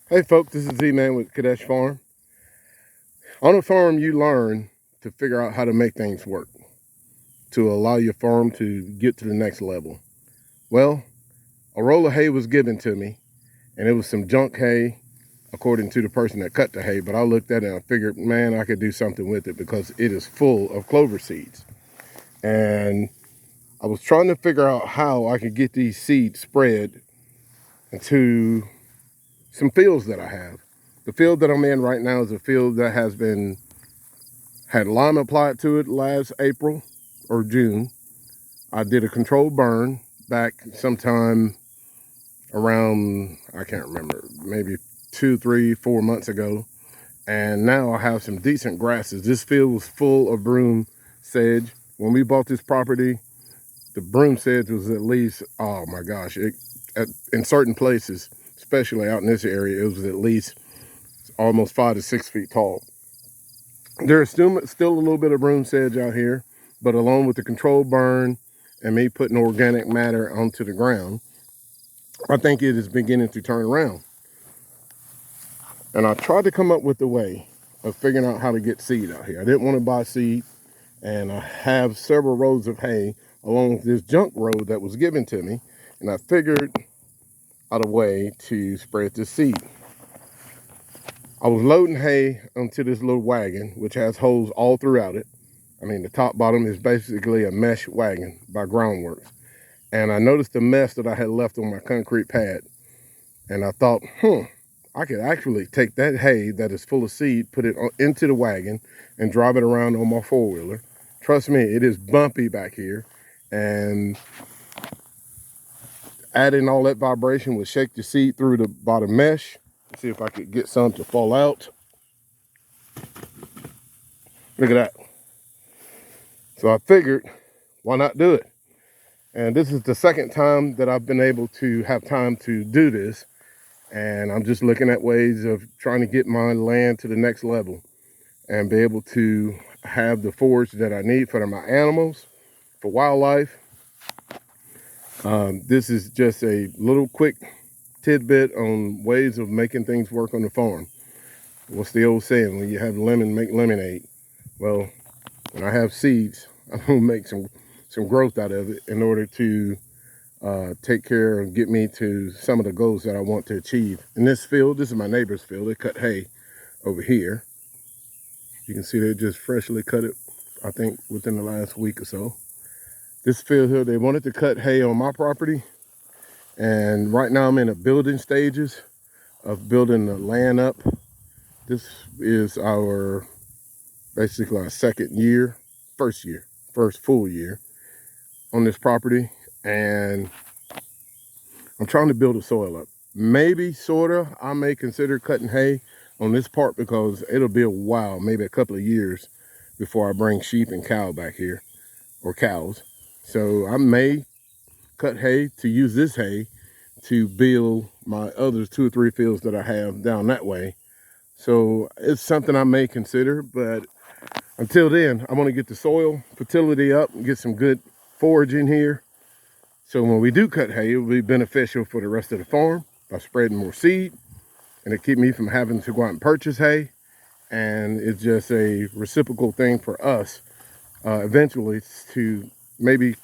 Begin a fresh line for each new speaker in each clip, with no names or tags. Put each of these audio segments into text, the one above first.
Hey folks, this is Z-Man with Kadesh Farm. On a farm, you learn to figure out how to make things work, to allow your farm to get to the next level. Well, a roll of hay was given to me, and it was some junk hay, according to the person that cut the hay, but I looked at it and I figured, man, I could do something with it because it is full of clover seeds. And I was trying to figure out how I could get these seeds spread into some fields that I have. The field that I'm in right now is a field that had lime applied to it last April or June. I did a controlled burn back sometime around, I can't remember, maybe 2, 3, 4 months ago. And now I have some decent grasses. This field was full of broom sedge. When we bought this property, the broom sedge was at least, oh my gosh, in certain places, especially out in this area, it was at least almost 5 to 6 feet tall. There's still a little bit of broom sedge out here, but along with the controlled burn and me putting organic matter onto the ground, I think it is beginning to turn around. And I tried to come up with a way of figuring out how to get seed out here. I didn't want to buy seed, and I have several rows of hay along this junk road that was given to me, and I figured out a way to spread the seed. I was loading hay onto this little wagon, which has holes all throughout it. I mean, the top bottom is basically a mesh wagon by Groundworks. And I noticed the mess that I had left on my concrete pad. And I thought, I could actually take that hay that is full of seed, put it into the wagon, and drive it around on my four-wheeler. Trust me, it is bumpy back here. And adding all that vibration would shake the seed through the bottom mesh. Let's see if I could get some to fall out. Look at that. So I figured, why not do it? And this is the second time that I've been able to have time to do this. And I'm just looking at ways of trying to get my land to the next level and be able to have the forage that I need for my animals, for wildlife. This is just a little quick tidbit on ways of making things work on the farm. What's the old saying? When you have lemon, make lemonade. Well, when I have seeds, I'm gonna make some growth out of it in order to take care and get me to some of the goals that I want to achieve. In this field, this is my neighbor's field. They cut hay over here. You can see they just freshly cut it, I think, within the last week or so. This field here, they wanted to cut hay on my property. And right now I'm in the building stages of building the land up. This is basically our first full year on this property. And I'm trying to build the soil up. Maybe, sorta, I may consider cutting hay on this part because it'll be a while, maybe a couple of years before I bring sheep and cow back here, or cows. So I may cut hay to use this hay to build my other 2 or 3 fields that I have down that way. So it's something I may consider, but until then, I want to get the soil fertility up and get some good forage in here. So when we do cut hay, it will be beneficial for the rest of the farm by spreading more seed, and it keep me from having to go out and purchase hay. And it's just a reciprocal thing for us eventually to maybe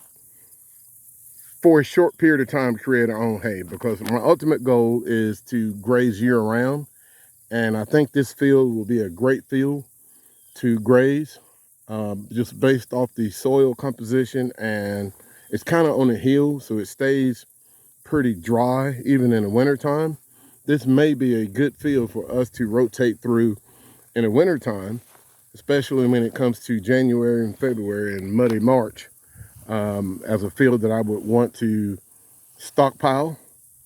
for a short period of time create our own hay, because my ultimate goal is to graze year round. And I think this field will be a great field to graze, just based off the soil composition, and it's kind of on a hill, so it stays pretty dry even in the wintertime. This may be a good field for us to rotate through in the wintertime, especially when it comes to January and February and muddy March, as a field that I would want to stockpile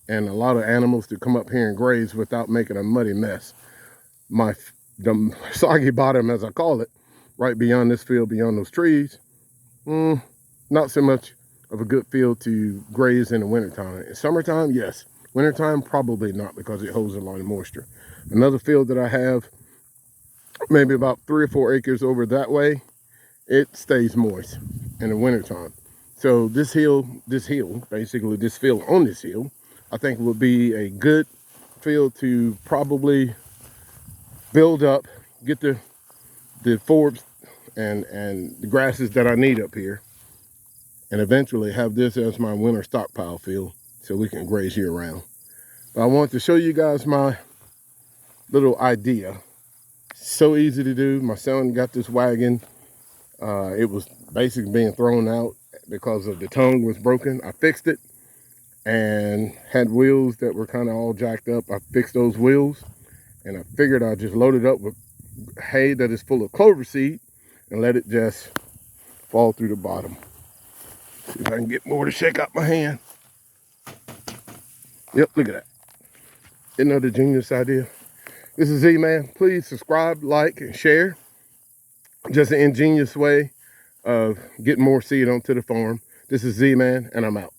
and a lot of animals to come up here and graze without making a muddy mess. The soggy bottom, as I call it, right beyond this field, beyond those trees, not so much of a good field to graze in the wintertime. In summertime, yes. Wintertime, probably not, because it holds a lot of moisture. Another field that I have, maybe about 3 or 4 acres over that way, it stays moist in the wintertime. So this hill, basically this field on this hill, I think will be a good field to probably build up, get the forbs and the grasses that I need up here, and eventually have this as my winter stockpile field so we can graze year round. But I want to show you guys my little idea. So easy to do. My son got this wagon. It was basically being thrown out because of the tongue was broken. I fixed it and had wheels that were kind of all jacked up. I fixed those wheels, and I figured I'd just load it up with hay that is full of clover seed and let it just fall through the bottom. See if I can get more to shake out my hand. Yep, look at that. Another genius idea. This is Z-Man. Please subscribe, like, and share. Just an ingenious way of getting more seed onto the farm. This is Z-Man, and I'm out.